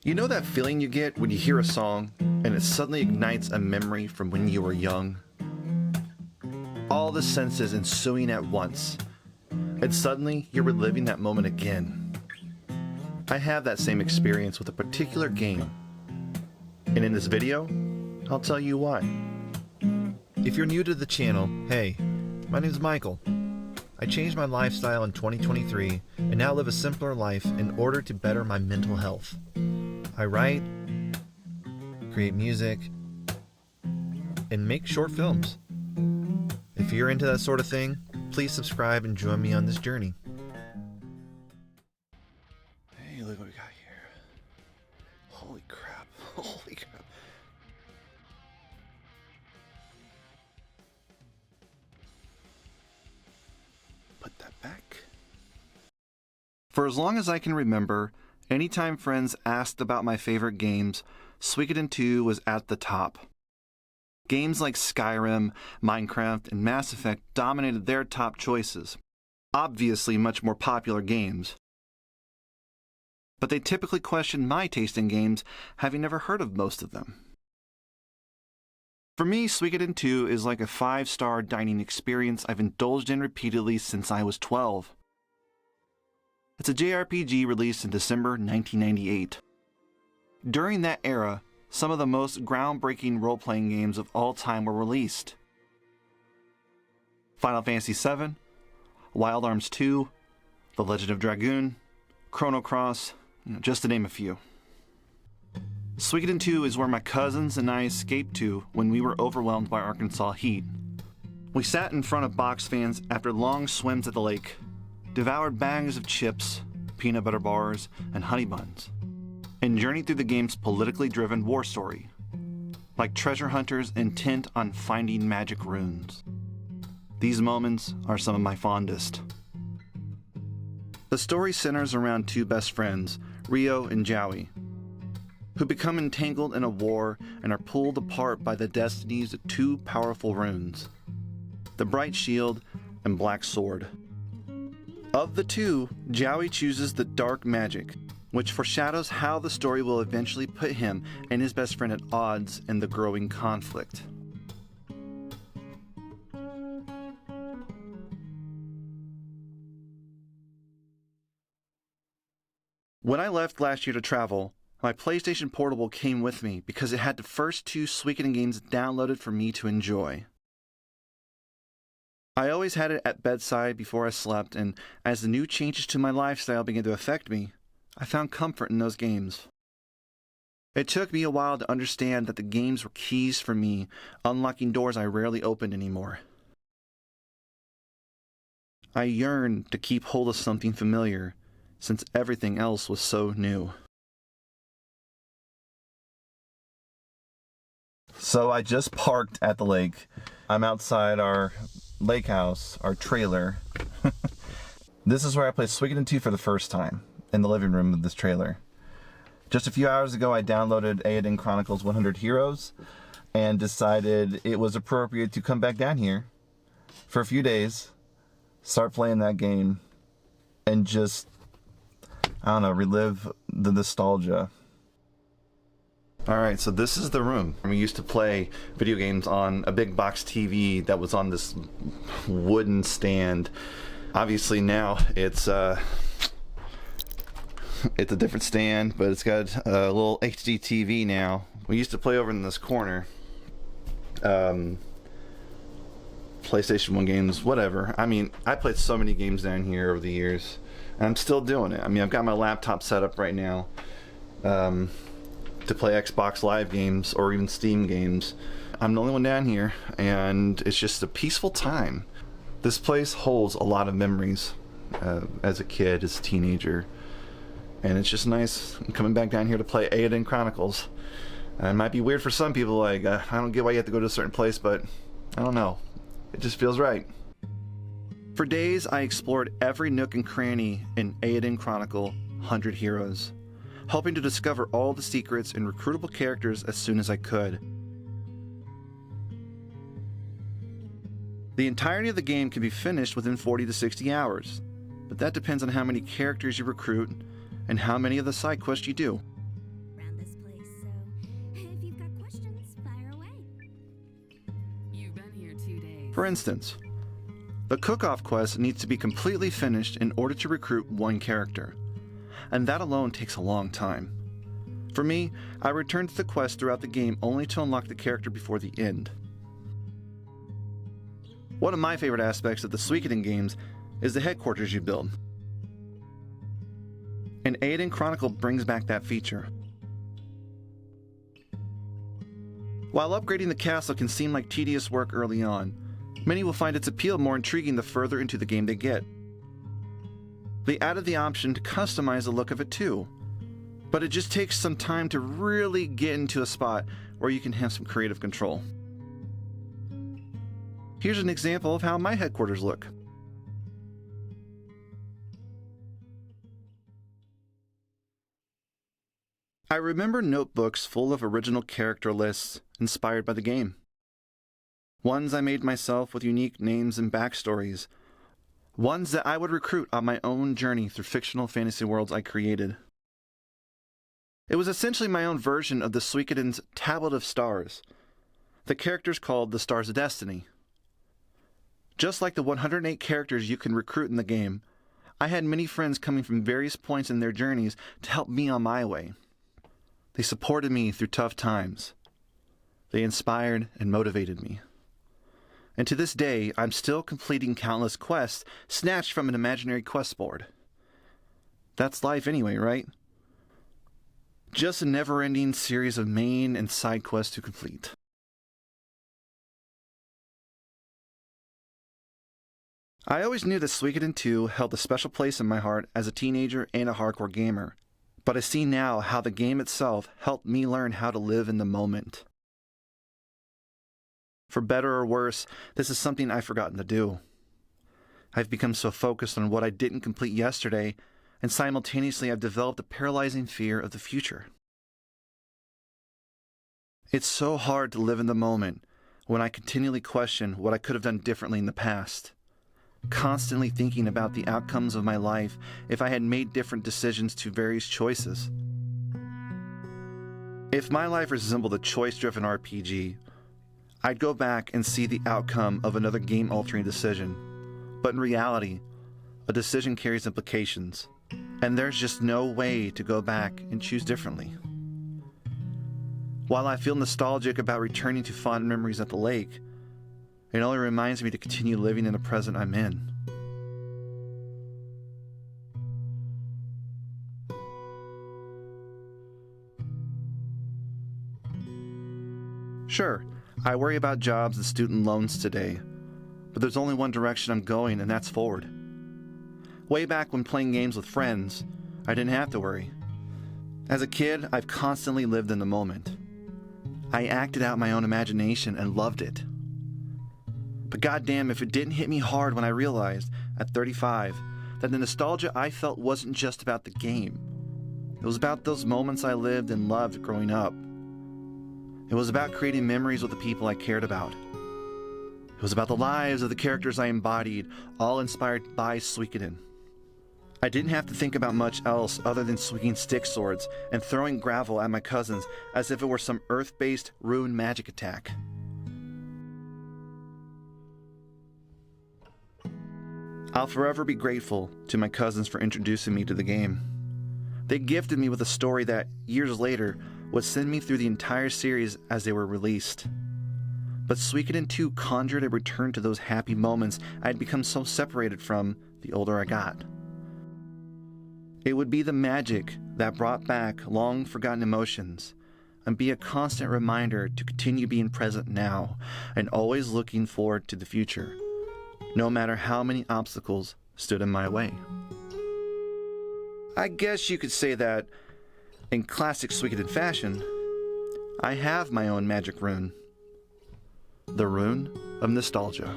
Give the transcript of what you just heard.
You know that feeling you get when you hear a song and it suddenly ignites a memory from when you were young? All the senses ensuing at once, and suddenly you're reliving that moment again. I have that same experience with a particular game, and in this video, I'll tell you why. If you're new to the channel, hey, my name's Michael. I changed my lifestyle in 2023 and now live a simpler life in order to better my mental health. I write, create music, and make short films. If you're into that sort of thing, please subscribe and join me on this journey. Hey, look what we got here. Holy crap. Holy crap. Put that back. For as long as I can remember, anytime friends asked about my favorite games, Suikoden 2 was at the top. Games like Skyrim, Minecraft, and Mass Effect dominated their top choices. Obviously much more popular games. But they typically questioned my taste in games, having never heard of most of them. For me, Suikoden 2 is like a 5-star dining experience I've indulged in repeatedly since I was 12. It's a JRPG released in December 1998. During that era, some of the most groundbreaking role-playing games of all time were released. Final Fantasy VII, Wild Arms 2, The Legend of Dragoon, Chrono Cross, just to name a few. Suikoden 2 is where my cousins and I escaped to when we were overwhelmed by Arkansas heat. We sat in front of box fans after long swims at the lake, devoured bags of chips, peanut butter bars, and honey buns, and journeyed through the game's politically driven war story, like treasure hunters intent on finding magic runes. These moments are some of my fondest. The story centers around two best friends, Ryo and Jowie, who become entangled in a war and are pulled apart by the destinies of two powerful runes, the Bright Shield and Black Sword. Of the two, Jowie chooses the dark magic, which foreshadows how the story will eventually put him and his best friend at odds in the growing conflict. When I left last year to travel, my PlayStation Portable came with me because it had the first two Suikoden games downloaded for me to enjoy. I always had it at bedside before I slept, and as the new changes to my lifestyle began to affect me, I found comfort in those games. It took me a while to understand that the games were keys for me, unlocking doors I rarely opened anymore. I yearned to keep hold of something familiar, since everything else was so new. So I just parked at the lake. I'm outside our lake house, our trailer. This is where I played Suikoden 2 for the first time, in the living room of this trailer. Just a few hours ago, I downloaded Eiyuden Chronicles 100 Heroes and decided it was appropriate to come back down here for a few days, start playing that game, and just, I don't know, relive the nostalgia. Alright, so this is the room. We used to play video games on a big box TV that was on this wooden stand. Obviously now it's a different stand, but it's got a little HD TV now. We used to play over in this corner. PlayStation 1 games, whatever. I mean, I played so many games down here over the years, and I'm still doing it. I mean, I've got my laptop set up right now to play Xbox Live games or even Steam games. I'm the only one down here, and it's just a peaceful time. This place holds a lot of memories as a kid, as a teenager, and it's just nice coming back down here to play Eiyuden Chronicles. It might be weird for some people, like, I don't get why you have to go to a certain place, but I don't know. It just feels right. For days, I explored every nook and cranny in Eiyuden Chronicle 100 Heroes, hoping to discover all the secrets and recruitable characters as soon as I could. The entirety of the game can be finished within 40 to 60 hours, but that depends on how many characters you recruit and how many of the side quests you do. For instance, the cook-off quest needs to be completely finished in order to recruit one character, and that alone takes a long time. For me, I returned to the quest throughout the game only to unlock the character before the end. One of my favorite aspects of the Suikoden games is the headquarters you build. And Eiyuden Chronicle brings back that feature. While upgrading the castle can seem like tedious work early on, many will find its appeal more intriguing the further into the game they get. They added the option to customize the look of it too, but it just takes some time to really get into a spot where you can have some creative control. Here's an example of how my headquarters look. I remember notebooks full of original character lists inspired by the game. Ones I made myself with unique names and backstories. Ones that I would recruit on my own journey through fictional fantasy worlds I created. It was essentially my own version of the Suikoden's Tablet of Stars, the characters called the Stars of Destiny. Just like the 108 characters you can recruit in the game, I had many friends coming from various points in their journeys to help me on my way. They supported me through tough times. They inspired and motivated me. And to this day, I'm still completing countless quests snatched from an imaginary quest board. That's life anyway, right? Just a never-ending series of main and side quests to complete. I always knew that Suikoden 2 held a special place in my heart as a teenager and a hardcore gamer, but I see now how the game itself helped me learn how to live in the moment. For better or worse, this is something I've forgotten to do. I've become so focused on what I didn't complete yesterday, and simultaneously I've developed a paralyzing fear of the future. It's so hard to live in the moment when I continually question what I could have done differently in the past, constantly thinking about the outcomes of my life if I had made different decisions to various choices. If my life resembled a choice-driven RPG, I'd go back and see the outcome of another game-altering decision. But in reality, a decision carries implications, and there's just no way to go back and choose differently. While I feel nostalgic about returning to fond memories at the lake, it only reminds me to continue living in the present I'm in. Sure, I worry about jobs and student loans today, but there's only one direction I'm going, and that's forward. Way back when playing games with friends, I didn't have to worry. As a kid, I've constantly lived in the moment. I acted out my own imagination and loved it. But goddamn if it didn't hit me hard when I realized, at 35, that the nostalgia I felt wasn't just about the game. It was about those moments I lived and loved growing up. It was about creating memories with the people I cared about. It was about the lives of the characters I embodied, all inspired by Suikoden. I didn't have to think about much else other than swinging stick swords and throwing gravel at my cousins as if it were some earth-based Rune magic attack. I'll forever be grateful to my cousins for introducing me to the game. They gifted me with a story that, years later, would send me through the entire series as they were released. But Suikoden 2 conjured a return to those happy moments I had become so separated from the older I got. It would be the magic that brought back long-forgotten emotions, and be a constant reminder to continue being present now and always looking forward to the future, no matter how many obstacles stood in my way. I guess you could say that, in classic Suikoden fashion, I have my own magic rune. The Rune of Nostalgia.